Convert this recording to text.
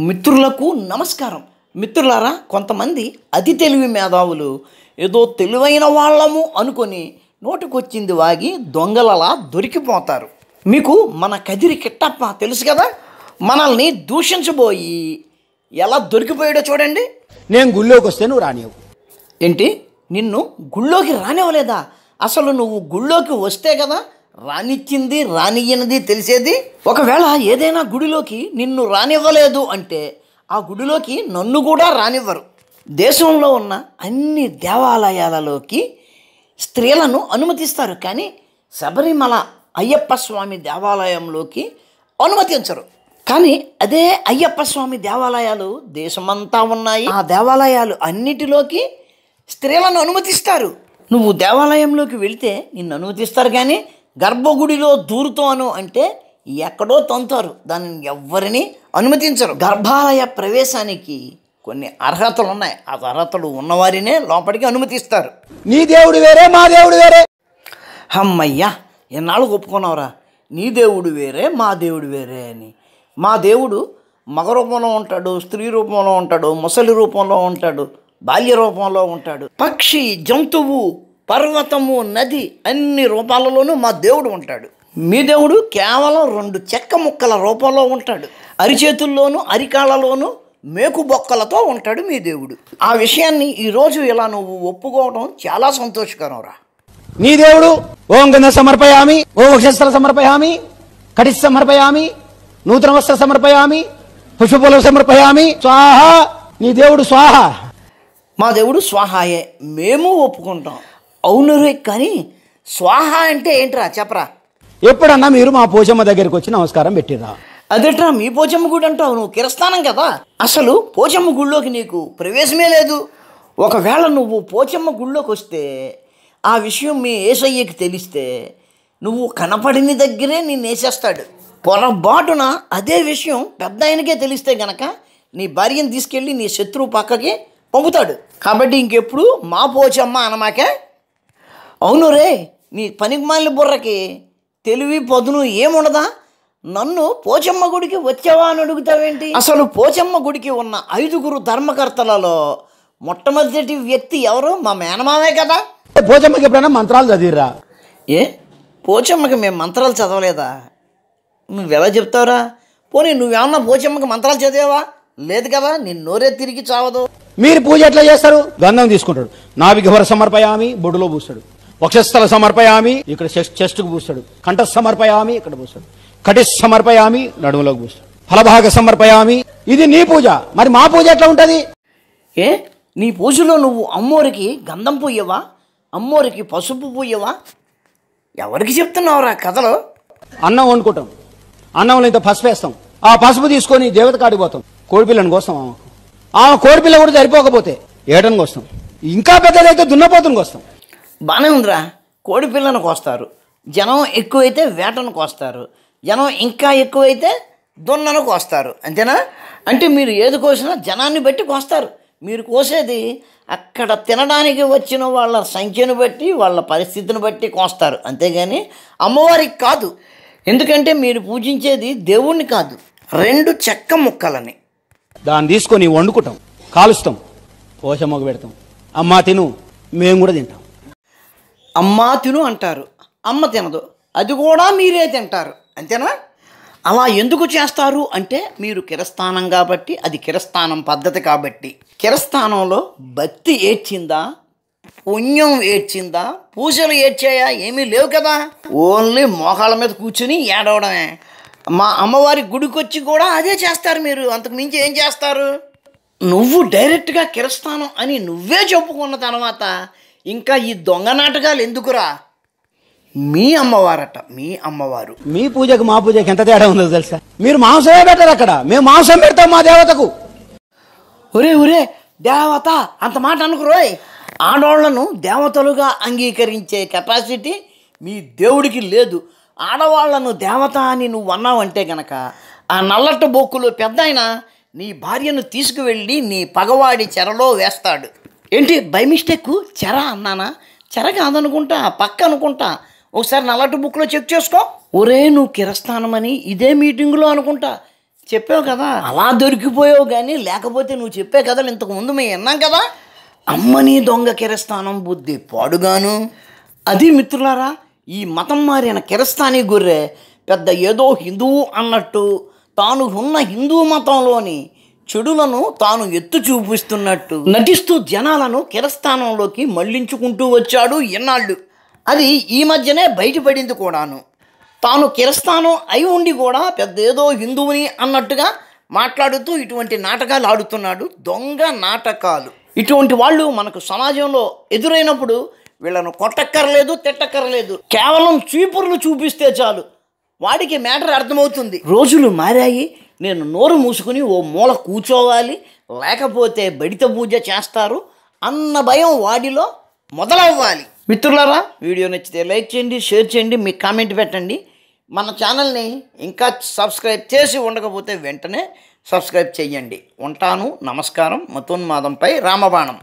మిత్రులకు నమస్కారం. మిత్రులారా, కొంతమంది అతి తెలివి మేధావులు ఏదో తెలివైన వాళ్ళము అనుకొని నోటికొచ్చింది వాగి దొంగలలా దొరికిపోతారు. మీకు మన కదిరి కిట్టప్ప తెలుసు కదా, మనల్ని దూషించబోయి ఎలా దొరికిపోయాడో చూడండి. నేను గుళ్ళోకి వస్తే నువ్వు రానివ్వు. ఏంటి, నిన్ను గుళ్ళోకి రానివ్వలేదా? అసలు నువ్వు గుళ్ళోకి వస్తే కదా రానిచ్చింది రానియ్యనిది తెలిసేది. ఒకవేళ ఏదైనా గుడిలోకి నిన్ను రానివ్వలేదు అంటే ఆ గుడిలోకి నన్ను కూడా రానివ్వరు. దేశంలో ఉన్న అన్ని దేవాలయాలలోకి స్త్రీలను అనుమతిస్తారు, కానీ శబరిమల అయ్యప్ప స్వామి దేవాలయంలోకి అనుమతించరు. కానీ అదే అయ్యప్ప స్వామి దేవాలయాలు దేశమంతా ఉన్నాయి. ఆ దేవాలయాలు అన్నిటిలోకి స్త్రీలను అనుమతిస్తారు. నువ్వు దేవాలయంలోకి వెళితే నిన్ను అనుమతిస్తారు, కానీ గర్భగుడిలో దూరుతాను అంటే ఎక్కడో తంతారు, దానిని ఎవ్వరిని అనుమతించరు. గర్భాలయ ప్రవేశానికి కొన్ని అర్హతలు ఉన్నాయి. ఆ అర్హతలు ఉన్నవారినే లోపలికి అనుమతిస్తారు. నీ దేవుడు వేరే, మా దేవుడు వేరే. అమ్మయ్యా, ఎన్నాళ్ళు ఒప్పుకున్నావురా, నీ దేవుడు వేరే మా దేవుడు వేరే అని. మా దేవుడు మగ రూపంలో ఉంటాడు, స్త్రీ రూపంలో ఉంటాడు, ముసలి రూపంలో ఉంటాడు, బాల్య రూపంలో ఉంటాడు, పక్షి, జంతువు, పర్వతము, నది, అన్ని రూపాలలోనూ మా దేవుడు ఉంటాడు. మీ దేవుడు కేవలం 2 చెక్క ముక్కల రూపంలో ఉంటాడు. అరిచేతుల్లోనూ అరికాళ్ళలోనూ మేకు బొక్కలతో ఉంటాడు మీ దేవుడు. ఆ విషయాన్ని ఈరోజు ఇలా నువ్వు ఒప్పుకోవడం చాలా సంతోషకరంరా. నీ దేవుడు ఓం గంధ సమర్పయామి, ఓం వక్షస్థల సమర్పయామి, కటిస్ సమర్పయామి, నూతన వస్త్ర సమర్పయామి, పుష్పఫలం సమర్పయామి, స్వాహ. నీ దేవుడు స్వాహ. మా దేవుడు స్వాహాయే, మేము ఒప్పుకుంటాం. అవును రే, కానీ స్వాహ అంటే ఏంట్రా చెప్పరా? ఎప్పుడన్నా మీరు మా పోచమ్మ దగ్గరికి వచ్చి నమస్కారం పెట్టిరా? అదేట్రా మీ పోచమ్మ గుడి అంటావు? నువ్వు కిరస్థానం కదా, అసలు పోచమ్మ గుడిలోకి నీకు ప్రవేశమే లేదు. ఒకవేళ నువ్వు పోచమ్మ గుడిలోకి వస్తే ఆ విషయం మీ యేసయ్యకి తెలిస్తే నువ్వు కనపడిన దగ్గరే నిన్ను వేసేస్తాడు. పొరపాటున అదే విషయం పెద్ద ఆయనకే తెలిస్తే గనక నీ భార్యను తీసుకెళ్ళి నీ శత్రువు పక్కకి పంపుతాడు. కాబట్టి ఇంకెప్పుడు మా పోచమ్మ అనమాకే. అవును రే, నీ పనికిమాలిన బుర్రకి తెలివి పదును ఏముండదా? నన్ను పోచమ్మ గుడికి వచ్చావా అని అడుగుతావేంటి? అసలు పోచమ్మ గుడికి ఉన్న 5 ధర్మకర్తలలో మొట్టమొదటి వ్యక్తి ఎవరు? మా మేనమామే కదా. పోచమ్మకి ఎప్పుడైనా మంత్రాలు చదివిరా? ఏ, పోచమ్మకి మేము మంత్రాలు చదవలేదా? నువ్వెలా చెప్తావురా? పోనీ నువ్వేమన్నా పోచమ్మకి మంత్రాలు చదివావా? లేదు కదా, నేను నోరే తిరిగి చావదు. మీరు పూజ ఎట్లా చేస్తారు? గంధం తీసుకుంటాడు, నాభిగహర సమర్పయామి, బొడ్డులో పూస్తాడు, వక్షస్థల సమర్పయామి, ఇక్కడ చెస్ట్కు పూస్తాడు, కంఠ సమర్పయామి, ఇక్కడ పూస్తాడు, కటిస్ సమర్పయామి, నడుములోకి పూస్తాడు, ఫలభాగ సమర్పయామి. ఇది నీ పూజ. మరి మా పూజ ఎట్లా ఉంటుంది? ఏ, నీ పూజలో నువ్వు అమ్మోరికి గంధం పూయవా? అమ్మోరికి పసుపు పూయవా? ఎవరికి చెప్తున్నావురా కథలు? అన్నం వండుకుంటాం, అన్నంలో ఇంత పసుపు వేస్తాం, ఆ పసుపు తీసుకొని దేవత కాడికి పోతాం, కోడిపిల్లని కోస్తాం. ఆమె కోడిపిల్ల కూడా సరిపోకపోతే ఏటనికి వస్తాం, ఇంకా పెద్దదైతే దున్నపోతునికి వస్తాం. బాగానే ఉందిరా, కోడి పిల్లను కోస్తారు, జనం ఎక్కువైతే వేటను కోస్తారు, జనం ఇంకా ఎక్కువైతే దున్నను కోస్తారు, అంతేనా? అంటే మీరు ఏది కోసినా జనాన్ని బట్టి కోస్తారు. మీరు కోసేది అక్కడ తినడానికి వచ్చిన వాళ్ళ సంఖ్యను బట్టి, వాళ్ళ పరిస్థితిని బట్టి కోస్తారు, అంతేగాని అమ్మవారికి కాదు. ఎందుకంటే మీరు పూజించేది దేవుణ్ణి కాదు, 2 చెక్క ముక్కలని. దాన్ని తీసుకొని వండుకుంటాం, కాలుస్తాం, పోషమ్మకు పెడతాం. అమ్మా తిను, మేము కూడా తింటాం. అమ్మా తిను అంటారు, అమ్మ తినదు, అది కూడా మీరే తింటారు, అంతేనా? అలా ఎందుకు చేస్తారు అంటే మీరు కిరస్థానం కాబట్టి, అది కిరస్థానం పద్ధతి కాబట్టి. కిరస్థానంలో భక్తి ఏడ్చిందా, పుణ్యం ఏడ్చిందా, పూజలు ఏడ్చాయా? ఏమీ లేవు కదా. ఓన్లీ మోకాళ్ళ మీద కూర్చుని ఏడవడమే. మా అమ్మవారి గుడికి వచ్చి కూడా అదే చేస్తారు మీరు, అంతకు మించి ఏం చేస్తారు? నువ్వు డైరెక్ట్గా కిరస్థానం అని నువ్వే చెప్పుకున్న తర్వాత ఇంకా ఈ దొంగ నాటకాలు ఎందుకురా? మీ అమ్మవారట, మీ అమ్మవారు. మీ పూజకు మా పూజకి ఎంత తేడా ఉందో తెలుసా? మీరు మాంసమే పెట్టరు అక్కడ, మేము మాంసం పెడతాం మా దేవతకు. ఒరే ఒరే, దేవత అంత మాట అనుకురోయ్. ఆడవాళ్లను దేవతలుగా అంగీకరించే కెపాసిటీ మీ దేవుడికి లేదు. ఆడవాళ్లను దేవత అని నువ్వు అన్నావంటే గనక ఆ నల్లట్ట బొక్కులో పెద్ద ఆయన నీ భార్యను తీసుకువెళ్ళి నీ పగవాడి చెరలో వేస్తాడు. ఏంటి బై మిస్టేక్ చెర అన్నానా? చెర కాదనుకుంటా, పక్క అనుకుంటా. ఒకసారి నల్లట్టు బుక్లో చెక్ చేసుకో. ఒరే, నువ్వు కిరస్థానం అని ఇదే మీటింగులో అనుకుంటా చెప్పావు కదా, అలా దొరికిపోయావు. కానీ లేకపోతే నువ్వు చెప్పే కథలు ఇంతకుముందు మేము విన్నాం కదా. అమ్మని దొంగ కిరస్థానం బుద్ధి పాడుగాను. అది మిత్రులారా, ఈ మతం మారిన కిరస్థానీ గొర్రె పెద్ద ఏదో హిందువు అన్నట్టు తాను ఉన్న హిందూ మతంలోని చెడులను తాను ఎత్తు చూపిస్తున్నట్టు నటిస్తూ జనాలను కిరస్థానంలోకి మళ్లించుకుంటూ వచ్చాడు ఎన్నాళ్ళు. అది ఈ మధ్యనే బయటపడింది కూడాను. తాను కిరస్థానం అయి ఉండి కూడా పెద్ద ఏదో హిందువుని అన్నట్టుగా మాట్లాడుతూ ఇటువంటి నాటకాలు ఆడుతున్నాడు. దొంగ నాటకాలు. ఇటువంటి వాళ్ళు మనకు సమాజంలో ఎదురైనప్పుడు వీళ్ళను కొట్టక్కర్లేదు, తిట్టక్కర్లేదు. కేవలం చీపుర్లు చూపిస్తే చాలు, వాడికి మ్యాటర్ అర్థమవుతుంది. రోజులు మారాయి, నేను నోరు మూసుకుని ఓ మూల కూర్చోవాలి, లేకపోతే బడిత పూజ చేస్తారు అన్న భయం వాడిలో మొదలవ్వాలి. మిత్రులారా, వీడియో నచ్చితే లైక్ చేయండి, షేర్ చేయండి, మీ కామెంట్ పెట్టండి. మన ఛానల్ని ఇంకా సబ్స్క్రైబ్ చేసి ఉండకపోతే వెంటనే సబ్స్క్రైబ్ చేయండి. ఉంటాను. నమస్కారం. మతోన్మాదంపై రామబాణం.